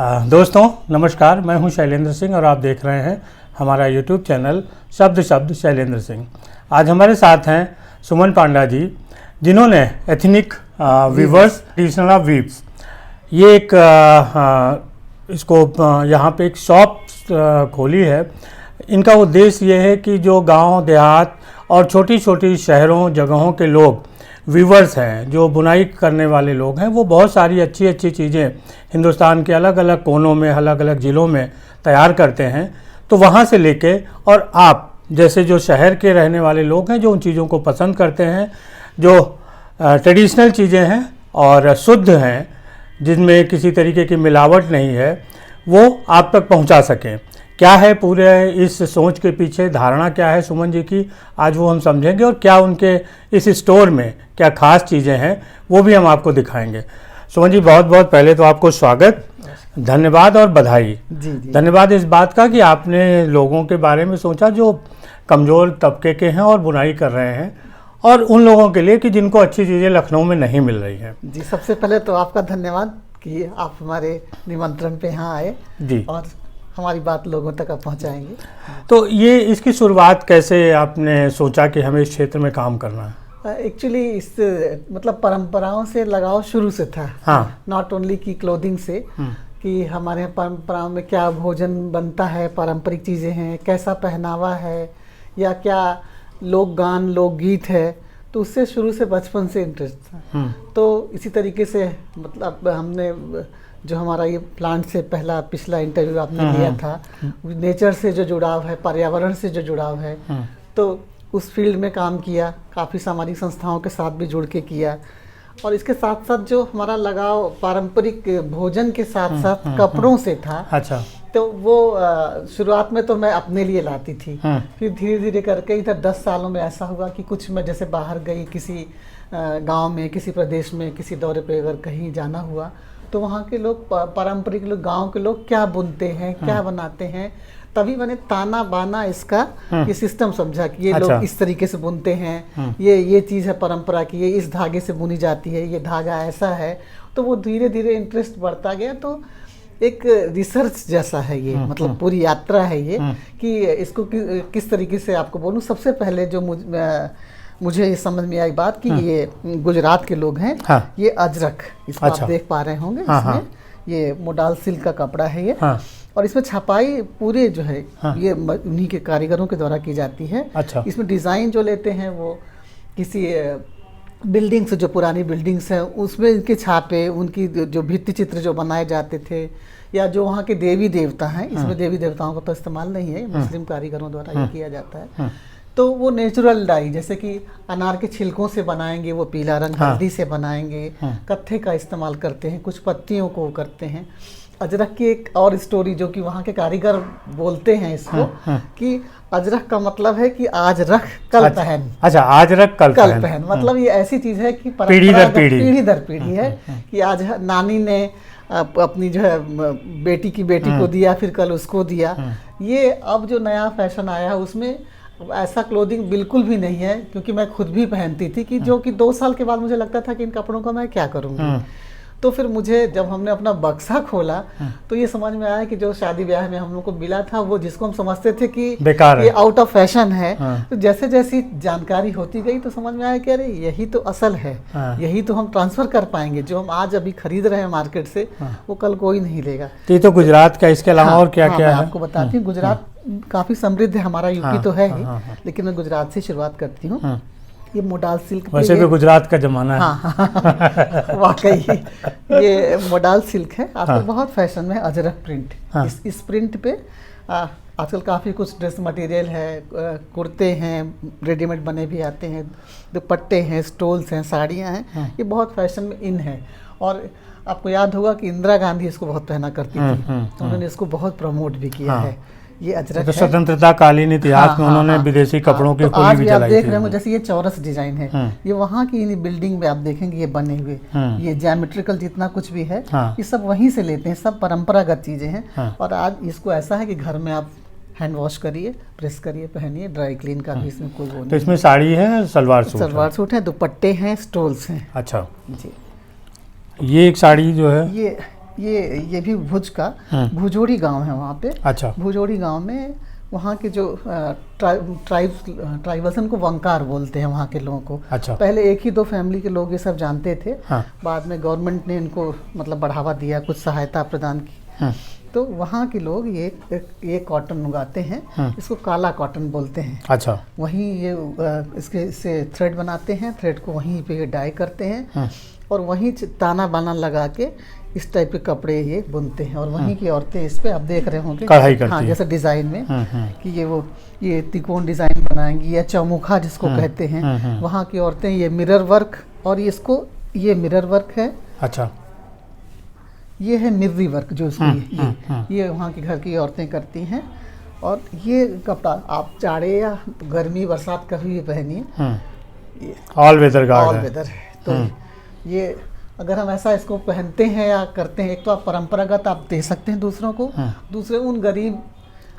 दोस्तों नमस्कार, मैं हूं शैलेंद्र सिंह और आप देख रहे हैं हमारा YouTube चैनल शब्द शब्द शैलेंद्र सिंह। आज हमारे साथ हैं सुमन पांडा जी, जिन्होंने ethnic weavers traditional of weaves ये एक इसको यहाँ पे एक शॉप खोली है। इनका उद्देश्य ये है कि जो गांव देहात और छोटी छोटी शहरों जगहों के लोग वीवर्स हैं, जो बुनाई करने वाले लोग हैं, वो बहुत सारी अच्छी अच्छी चीज़ें हिंदुस्तान के अलग अलग कोनों में अलग अलग ज़िलों में तैयार करते हैं। तो वहाँ से लेके और आप जैसे जो शहर के रहने वाले लोग हैं, जो उन चीज़ों को पसंद करते हैं, जो ट्रेडिशनल चीज़ें हैं और शुद्ध हैं, जिनमें किसी तरीके की मिलावट नहीं है, वो आप तक पहुँचा सकें। क्या है पूरे इस सोच के पीछे, धारणा क्या है सुमन जी की, आज वो हम समझेंगे। और क्या उनके इस स्टोर में क्या खास चीज़ें हैं, वो भी हम आपको दिखाएंगे। सुमन जी, बहुत बहुत पहले तो आपको स्वागत, धन्यवाद और बधाई। जी जी। धन्यवाद इस बात का कि आपने लोगों के बारे में सोचा जो कमज़ोर तबके के हैं और बुनाई कर रहे हैं, और उन लोगों के लिए कि जिनको अच्छी चीज़ें लखनऊ में नहीं मिल रही हैं। जी, सबसे पहले तो आपका धन्यवाद कि आप हमारे निमंत्रण पे यहाँ आए जी, और हमारी बात लोगों तक आप पहुँचाएंगे। तो ये इसकी शुरुआत कैसे आपने सोचा कि हमें इस क्षेत्र में काम करना है? एक्चुअली इस मतलब परंपराओं से लगाव शुरू से था। हाँ। नॉट ओनली की क्लोथिंग से, कि हमारे परंपराओं में क्या भोजन बनता है, पारंपरिक चीज़ें हैं, कैसा पहनावा है, या क्या लोक गान लोकगीत है, तो उससे शुरू से बचपन से इंटरेस्ट था। तो इसी तरीके से मतलब हमने जो हमारा ये प्लांट से पिछला इंटरव्यू आपने लिया था, नेचर से जो जुड़ाव है, पर्यावरण से जो जुड़ाव है, तो उस फील्ड में काम किया, काफ़ी सामाजिक संस्थाओं के साथ भी जुड़ के किया। और इसके साथ साथ जो हमारा लगाव पारंपरिक भोजन के साथ साथ कपड़ों से था। अच्छा। तो वो शुरुआत में तो मैं अपने लिए लाती थी, फिर धीरे धीरे करके इधर 10 सालों में ऐसा हुआ कि कुछ मैं जैसे बाहर गई, किसी गांव में, किसी प्रदेश में, किसी दौरे पे अगर कहीं जाना हुआ, तो वहाँ के लोग पारंपरिक लोग, गांव के लोग क्या बुनते हैं, क्या बनाते हैं, तभी मैंने ताना बाना इसका ये सिस्टम समझा कि ये लोग इस तरीके से बुनते हैं, ये चीज़ है परंपरा की, ये इस धागे से बुनी जाती है, ये धागा ऐसा है। तो वो धीरे धीरे इंटरेस्ट बढ़ता गया। तो एक रिसर्च जैसा है ये, मतलब पूरी यात्रा है ये, कि इसको किस तरीके से आपको बोलूँ। सबसे पहले जो मुझे ये समझ में आई बात कि ये गुजरात के लोग हैं। हाँ। ये अजरक, इसको आप देख पा रहे होंगे। इसमें ये मोडाल सिल्क का कपड़ा है ये। हाँ। और इसमें छपाई पूरे जो है ये उन्हीं के कारीगरों के द्वारा की जाती है। अच्छा। इसमें डिज़ाइन जो लेते हैं वो किसी बिल्डिंग्स, जो पुरानी बिल्डिंग्स हैं, उसमें इनके छापे, उनकी जो भित्ति चित्र जो बनाए जाते थे, या जो वहाँ के देवी देवता हैं, इसमें देवी देवताओं का तो इस्तेमाल नहीं है, मुस्लिम कारीगरों द्वारा ये किया जाता है। तो वो नेचुरल डाई, जैसे कि अनार के छिलकों से बनाएंगे, वो पीला रंग हल्दी से बनाएंगे, कत्थे का इस्तेमाल करते हैं, कुछ पत्तियों को करते हैं। अजरक की एक और स्टोरी जो कि वहाँ के कारीगर बोलते हैं इसको, कि अजरक का मतलब है कि आज रख कल पहन। अच्छा, आज रख कल पहन। मतलब ये ऐसी चीज़ है कि पीढ़ी दर पीढ़ी है, कि आज नानी ने अपनी जो है बेटी को दिया, फिर कल उसको दिया। ये अब जो नया फैशन आया है उसमें ऐसा क्लोथिंग बिल्कुल भी नहीं है, क्योंकि मैं खुद भी पहनती थी, कि जो कि 2 साल के बाद मुझे लगता था कि इन कपड़ों का मैं क्या करूँगी। तो फिर मुझे जब हमने अपना बक्सा खोला तो ये समझ में आया कि जो शादी ब्याह में हम लोग को मिला था, वो जिसको हम समझते थे कि बेकार, ये आउट ऑफ फैशन है, तो जैसे जैसी जानकारी होती गई तो समझ में आया कि अरे यही तो असल है, यही तो हम ट्रांसफर कर पाएंगे। जो हम आज अभी खरीद रहे हैं मार्केट से, वो कल कोई नहीं लेगा। ये तो गुजरात का, इसके अलावा और क्या क्या है? आपको बताती हूँ। गुजरात काफी समृद्ध है, हमारा यूपी तो है ही, लेकिन मैं गुजरात से शुरुआत करती हूँ। ये मोडाल सिल्क, वैसे भी गुजरात का जमाना है। हाँ, वाकई ये मोडाल सिल्क है। आजकल बहुत फैशन में अजरक प्रिंट। इस प्रिंट पे आजकल काफ़ी कुछ ड्रेस मटेरियल है, कुर्ते हैं, रेडीमेड बने भी आते हैं, दुपट्टे हैं, स्टोल्स हैं, साड़ियाँ हैं। ये बहुत फैशन में इन है। और आपको याद होगा कि इंदिरा गांधी इसको बहुत पहना करती थी, तो उन्होंने इसको बहुत प्रमोट भी किया है। ये अजरक तो स्वतंत्रता कालीन इतिहास में उन्होंने विदेशी कपड़ों की खोली भी चलाई थी। देख रहे हो जैसे ये चौरस डिजाइन है, ये वहाँ की बिल्डिंग में आप देखेंगे ये बने हुए, ये ज्योमेट्रिकल जितना कुछ भी है, ये सब वहीं से लेते हैं, सब परंपरागत चीजें हैं। और आज इसको ऐसा है कि घर में आप हैंड वॉश करिए, प्रेस करिए, पहनिए, ड्राई क्लीन का भी इसमें कोई वो नहीं। तो इसमें साड़ी है, सलवार सूट है, दुपट्टे हैं, स्टोल्स हैं। अच्छा जी। ये एक साड़ी जो है, ये भी भुज का भुजोड़ी गांव है वहाँ पे। अच्छा। भुजोड़ी गांव में वहाँ के जो ट्राइबल्स को वंकार बोलते हैं वहाँ के लोगों को। अच्छा। पहले एक ही दो फैमिली के लोग ये सब जानते थे। हाँ। बाद में गवर्नमेंट ने इनको मतलब बढ़ावा दिया, कुछ सहायता प्रदान की। तो वहाँ के लोग ये कॉटन उगाते हैं, इसको काला कॉटन बोलते हैं। अच्छा। वहीं ये इससे थ्रेड बनाते हैं, थ्रेड को वहीं पे डाई करते हैं और वहीं ताना बाना लगा के इस टाइप के कपड़े ये बुनते हैं। और वहीं की औरतें इस पे आप देख रहे होंगे कढ़ाई करती हाँ, हैं। जैसे डिजाइन में कि ये त्रिकोण डिजाइन बनाएंगी या चौमुखा जिसको कहते हैं। वहाँ की औरतें ये मिरर वर्क और ये मिरर वर्क है। अच्छा। ये है मिर्री वर्क जो इसकी ये वहाँ की घर की औरतें करती हैं। और ये कपड़ा आप चारे या गर्मी बरसात कभी भी पहनिए, ऑल वेदर गार्ड ऑल है। वेदर है। तो ये अगर हम ऐसा इसको पहनते हैं या करते हैं, एक तो आप परंपरागत आप दे सकते हैं दूसरों को, दूसरे उन गरीब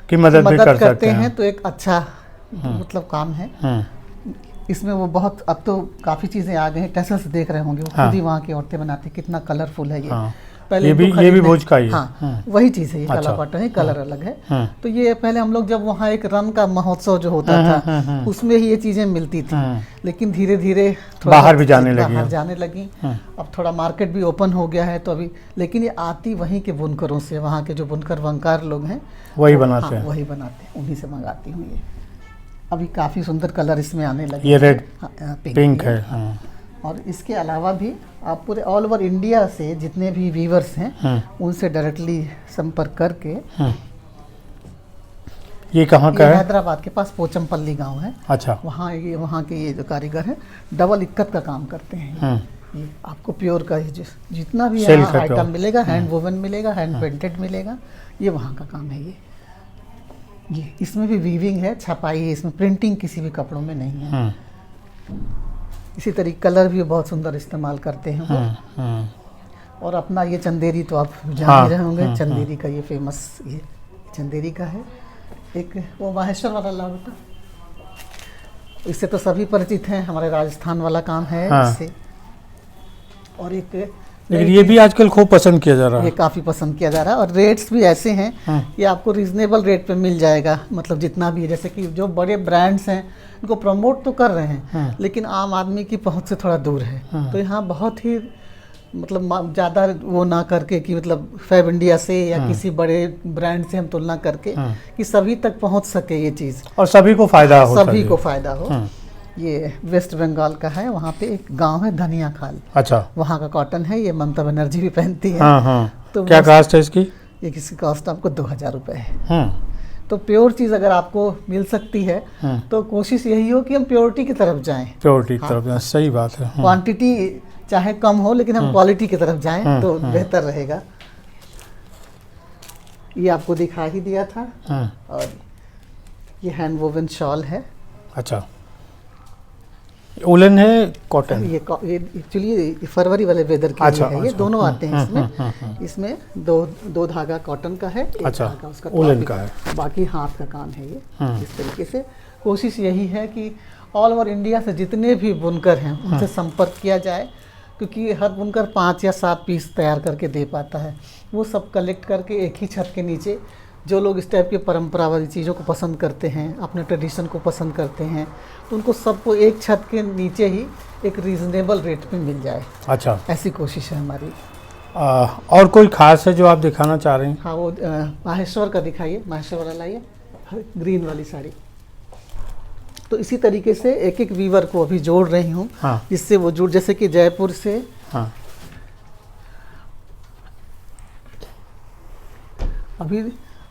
की मदद भी कर करते सकते हैं। तो एक अच्छा मतलब काम है। इसमें वो बहुत अब तो काफ़ी चीज़ें आ गई हैं, टेसल्स देख रहे होंगे, वो खुद ही वहाँ की औरतें बनाती हैं। कितना कलरफुल है ये। पहले ये भी भुज का ही है। हाँ, वही चीज़ है ये। अच्छा। काला कॉटन है, कलर अलग है। तो ये पहले हम लोग जब वहाँ एक रन का महोत्सव जो होता था उसमें ही ये चीज़ें मिलती थी। लेकिन धीरे धीरे बाहर भी जाने लगी। अब थोड़ा मार्केट भी ओपन हो गया है तो अभी, लेकिन ये आती वहीं के बुनकरों से, वहाँ के जो बुनकर वंकार लोग हैं वही बनाते हैं। वही बनाते हैं, उन्हीं से मंगाती हूँ ये। अभी काफ़ी सुंदर कलर इसमें आने लगे। ये रेड पिंक है। और इसके अलावा भी आप पूरे ऑल ओवर इंडिया से जितने भी वीवर्स हैं उनसे डायरेक्टली संपर्क करके। ये कहाँ का है? हैदराबाद के पास पोचमपल्ली गांव है। अच्छा। वहाँ के ये जो कारीगर हैं डबल इक्कत का काम करते हैं। ये आपको प्योर का जितना भी आइटम मिलेगा, हैंड वोवन मिलेगा, हैंड पेंटेड मिलेगा, ये वहाँ का काम है। ये इसमें भी वीविंग है, छपाई है, इसमें प्रिंटिंग किसी भी कपड़ों में नहीं है। इसी तरीके कलर भी बहुत सुंदर इस्तेमाल करते हैं वो। और अपना ये चंदेरी तो आप जान ही रहे होंगे। चंदेरी का ये फेमस, ये चंदेरी का है। एक वो माहेश्वर वाला लावता, इससे तो सभी परिचित हैं, हमारे राजस्थान वाला काम है इससे। और एक लेकिन ये भी आजकल खूब पसंद किया जा रहा है। ये काफ़ी पसंद किया जा रहा है और रेट्स भी ऐसे हैं ये आपको रीजनेबल रेट पे मिल जाएगा। मतलब जितना भी है, जैसे कि जो बड़े ब्रांड्स हैं इनको प्रमोट तो कर रहे हैं लेकिन आम आदमी की पहुंच से थोड़ा दूर है। तो यहाँ बहुत ही मतलब ज़्यादा वो ना करके कि मतलब फैब इंडिया से या किसी बड़े ब्रांड से हम तुलना करके कि सभी तक पहुँच सके ये चीज़ और सभी को फ़ायदा हो, सभी को फ़ायदा हो। ये वेस्ट बंगाल का है। वहाँ पे एक गांव है धनिया खाल। अच्छा। वहाँ का कॉटन है। ये ममता बनर्जी भी पहनती है। तो क्या कास्ट है इसकी? ये किसी कॉस्ट आपको 2000 रुपये है। तो प्योर चीज़ अगर आपको मिल सकती है तो कोशिश यही हो कि हम प्योरिटी की तरफ जाएं। प्योरिटी की तरफ जाएं, सही बात है। क्वांटिटी चाहे कम हो लेकिन हम क्वालिटी की तरफ जाएं तो बेहतर रहेगा। ये आपको दिखा ही दिया था। और ये हैंड वोवन शॉल है। अच्छा। उलन है कॉटन? ये एक्चुअली फरवरी वाले वेदर के लिए है। ये दोनों आते हैं इसमें। इसमें दो धागा कॉटन का है, एक धागा उसका उलन का है, बाकी हाथ का काम है ये। इस तरीके से कोशिश यही है कि ऑल ओवर इंडिया से जितने भी बुनकर हैं उनसे संपर्क किया जाए, क्योंकि हर बुनकर 5 या 7 पीस तैयार करके दे पाता है। वो सब कलेक्ट करके एक ही छत के नीचे जो लोग इस टाइप की परंपरा वाली चीज़ों को पसंद करते हैं, अपने ट्रेडिशन को पसंद करते हैं, तो उनको सबको एक छत के नीचे ही एक रीजनेबल रेट पे मिल जाए। अच्छा। ऐसी कोशिश है हमारी। और कोई खास है जो आप दिखाना चाह रहे हैं? हाँ, वो माहेश्वर का दिखाइए। माहेश्वर वाला लाइए, ग्रीन वाली साड़ी। तो इसी तरीके से एक एक वीवर को अभी जोड़ रही हूँ। जिससे वो जुड़, जैसे कि जयपुर से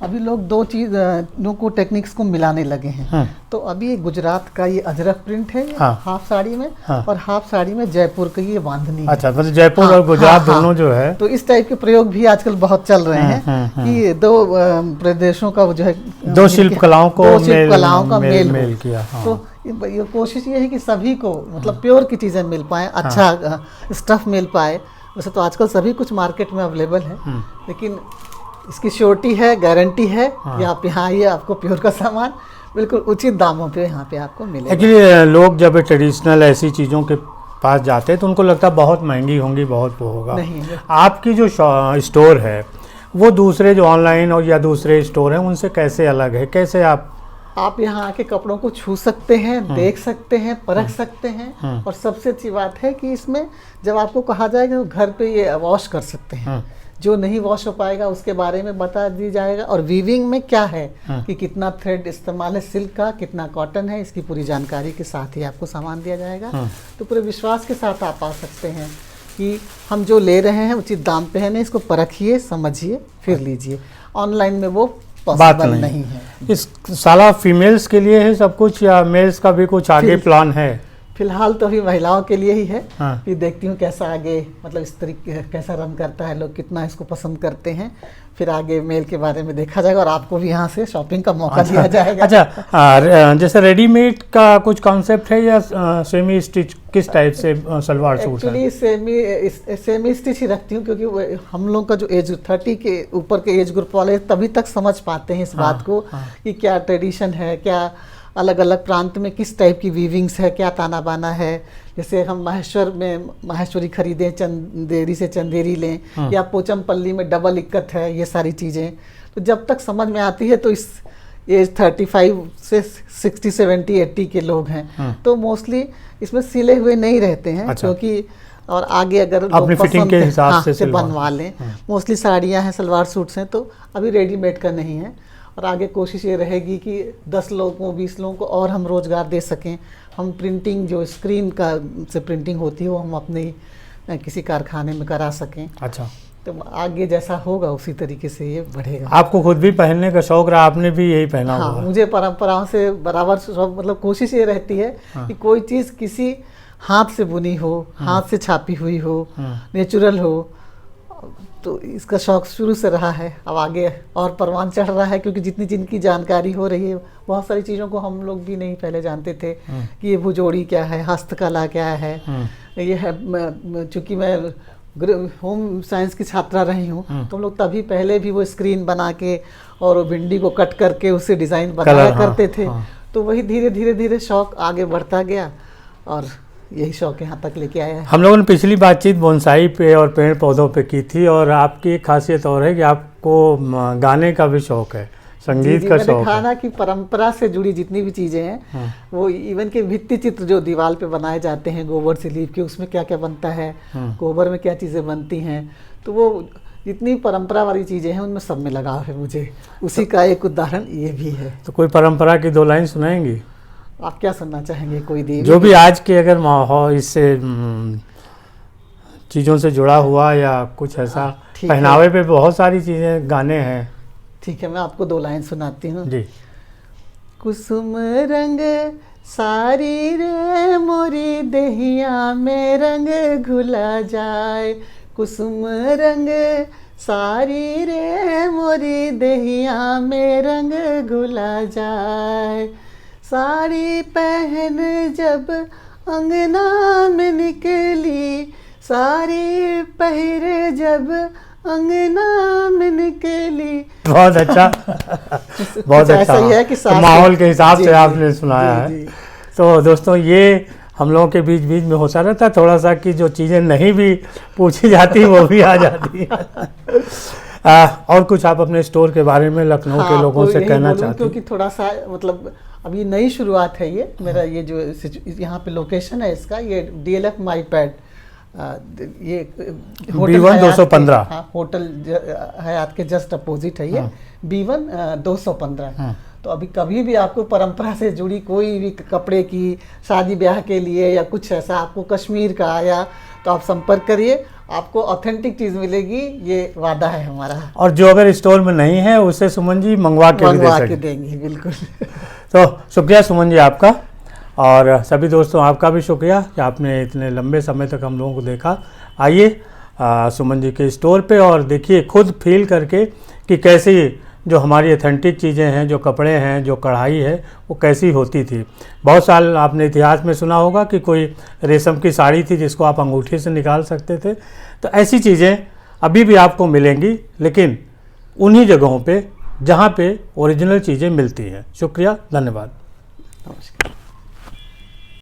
अभी लोग दो चीज़ों को टेक्निक्स को मिलाने लगे हैं। तो अभी गुजरात का ये अजरक प्रिंट है हाफ साड़ी में, और हाफ साड़ी में जयपुर का ये बांधनी है। अच्छा, मतलब जयपुर और गुजरात दोनों जो है। तो इस टाइप के प्रयोग भी आजकल बहुत चल रहे हैं कि दो प्रदेशों का जो है, दो शिल्प कलाओं का मेल किया। तो ये कोशिश ये है कि सभी को मतलब प्योर की चीज़ें मिल पाए, अच्छा स्टफ मिल पाए। वैसे तो आजकल सभी कुछ मार्केट में अवेलेबल है, लेकिन इसकी श्योरिटी है, गारंटी है कि आप यहाँ आइए, आपको प्योर का सामान बिल्कुल उचित दामों पे यहाँ पे आपको मिलेगा। एक्चुअली लोग जब ट्रेडिशनल ऐसी चीज़ों के पास जाते हैं तो उनको लगता है बहुत महंगी होंगी, बहुत वो होगा। नहीं, आपकी जो स्टोर है वो दूसरे जो ऑनलाइन और या दूसरे स्टोर हैं उनसे कैसे अलग है? कैसे आप यहाँ आके कपड़ों को छू सकते हैं, देख सकते हैं, परख सकते हैं, और सबसे अच्छी बात है कि इसमें जब आपको कहा जाएगा तो घर पे ये वॉश कर सकते हैं। जो नहीं वॉश हो पाएगा उसके बारे में बता दी जाएगा, और वीविंग में क्या है कि कितना थ्रेड इस्तेमाल है सिल्क का, कितना कॉटन है, इसकी पूरी जानकारी के साथ ही आपको सामान दिया जाएगा। तो पूरे विश्वास के साथ आप आ सकते हैं कि हम जो ले रहे हैं उचित दाम पे है, नहीं इसको परखिए, समझिए, फिर लीजिए। ऑनलाइन में वो पॉसिबल नहीं है। इस साला फीमेल्स के लिए है सब कुछ या मेल्स का भी कुछ आगे प्लान है? फिलहाल तो अभी महिलाओं के लिए ही है। हाँ। फिर देखती हूँ कैसा आगे, मतलब इस तरीके कैसा रन करता है, लोग कितना इसको पसंद करते हैं, फिर आगे मेल के बारे में देखा जाएगा और आपको भी यहाँ से शॉपिंग का मौका दिया जाएगा। अच्छा, जैसे रेडीमेड का कुछ कॉन्सेप्ट है या सेमी स्टिच, किस टाइप से सलवार सूट है? एक्चुअली सेमी स्टिच ही रखती हूँ, क्योंकि हम लोग का जो एज 30 के ऊपर के एज ग्रुप वाले तभी तक समझ पाते हैं इस बात को कि क्या ट्रेडिशन है, क्या अलग अलग प्रांत में किस टाइप की वीविंग्स है, क्या ताना बाना है। जैसे हम माहेश्वर में माहेश्वरी खरीदें, चंदेरी से चंदेरी लें, या पोचमपल्ली में डबल इक्कत है, ये सारी चीज़ें तो जब तक समझ में आती है, तो इस एज 35 से 60, 70, 80 के लोग हैं तो मोस्टली इसमें सिले हुए नहीं रहते हैं। अच्छा। क्योंकि और आगे अगर अपनी फिटिंग के हिसाब से बनवा लें, मोस्टली साड़ियाँ हैं, सलवार सूट्स हैं, तो अभी रेडीमेड का नहीं है। और आगे कोशिश ये रहेगी कि 10 लोगों को, 20 लोगों को और हम रोज़गार दे सकें। हम प्रिंटिंग जो स्क्रीन का से प्रिंटिंग होती है वो हम अपने किसी कारखाने में करा सकें। अच्छा, तो आगे जैसा होगा उसी तरीके से ये बढ़ेगा। आपको खुद भी पहनने का शौक रहा, आपने भी यही पहना हाँ, हुआ? मुझे परंपराओं से बराबर शौक, मतलब कोशिश ये रहती है कि कोई चीज़ किसी हाथ से बुनी हो, हाथ से छापी हुई हो, नेचुरल हो, तो इसका शौक शुरू से रहा है। अब आगे और परवान चढ़ रहा है, क्योंकि जितनी जिनकी जानकारी हो रही है, बहुत सारी चीज़ों को हम लोग भी नहीं पहले जानते थे कि ये भुजोड़ी क्या है, हस्तकला क्या है। ये है, चूँकि मैं होम साइंस की छात्रा रही हूँ, तो हम लोग तभी पहले भी वो स्क्रीन बना के और वो भिंडी को कट करके उससे डिज़ाइन बनाया करते थे। तो वही धीरे धीरे धीरे शौक आगे बढ़ता गया और यही शौक यहाँ तक लेके आया है। हम लोगों ने पिछली बातचीत बोनसाई पे और पेड़ पौधों पे की थी, और आपकी एक खासियत और है कि आपको गाने का भी शौक है, संगीत का शौक है। खाना की परंपरा से जुड़ी जितनी भी चीज़ें हैं, वो इवन के भित्ति चित्र जो दीवार पे बनाए जाते हैं गोबर से लीप के, उसमें क्या क्या बनता है, गोबर में क्या चीज़ें बनती हैं, तो वो जितनी परंपरा वाली चीज़ें हैं उनमें सब में लगाव है मुझे। उसी का एक उदाहरण ये भी है। तो कोई परंपरा की 2 लाइन सुनाएंगी? आप क्या सुनना चाहेंगे? कोई देवी जो भी आज के अगर माहौल इससे चीज़ों से जुड़ा हुआ या कुछ ऐसा। पहनावे पे बहुत सारी चीज़ें, गाने हैं। ठीक है, मैं आपको 2 लाइन सुनाती हूँ जी। कुसुम रंग सारी रे मोरी देहिया में रंग घुला जाए, कुसुम रंग सारी रे मोरी देहिया में रंग घुला जाए, साड़ी पहन जब अंगना में निकली, साड़ी पहरे जब अंगना में निकली। बहुत अच्छा बहुत अच्छा। ऐसा ही है कि तो माहौल के हिसाब से आपने सुनाया है। तो दोस्तों, ये हम लोगों के बीच बीच में होता रहता है थोड़ा सा कि जो चीज़ें नहीं भी पूछी जाती वो भी आ जाती है। और कुछ आप अपने स्टोर के बारे में लखनऊ के लोगों से कहना चाहते हैं? क्योंकि थोड़ा सा मतलब अभी नई शुरुआत है ये मेरा, ये जो यहाँ पे लोकेशन है इसका, ये DLF माई पैड, ये B1 215, हाँ, होटल हयात के जस्ट अपोजिट है ये। B1 215। तो अभी कभी भी आपको परंपरा से जुड़ी कोई भी कपड़े की, शादी ब्याह के लिए या कुछ ऐसा आपको कश्मीर का आया तो आप संपर्क करिए, आपको ऑथेंटिक चीज़ मिलेगी, ये वादा है हमारा। और जो अगर स्टोर में नहीं है उसे सुमन जी मंगवा के देंगे। बिल्कुल। तो शुक्रिया सुमन जी आपका, और सभी दोस्तों आपका भी शुक्रिया कि आपने इतने लंबे समय तक हम लोगों को देखा। आइए सुमन जी के स्टोर पे और देखिए, खुद फील करके कि कैसी जो हमारी ऑथेंटिक चीज़ें हैं, जो कपड़े हैं, जो कढ़ाई है, वो कैसी होती थी। बहुत साल आपने इतिहास में सुना होगा कि कोई रेशम की साड़ी थी जिसको आप अंगूठी से निकाल सकते थे। तो ऐसी चीज़ें अभी भी आपको मिलेंगी, लेकिन उन्हीं जगहों पे जहाँ पे ओरिजिनल चीज़ें मिलती हैं। शुक्रिया, धन्यवाद, नमस्कार।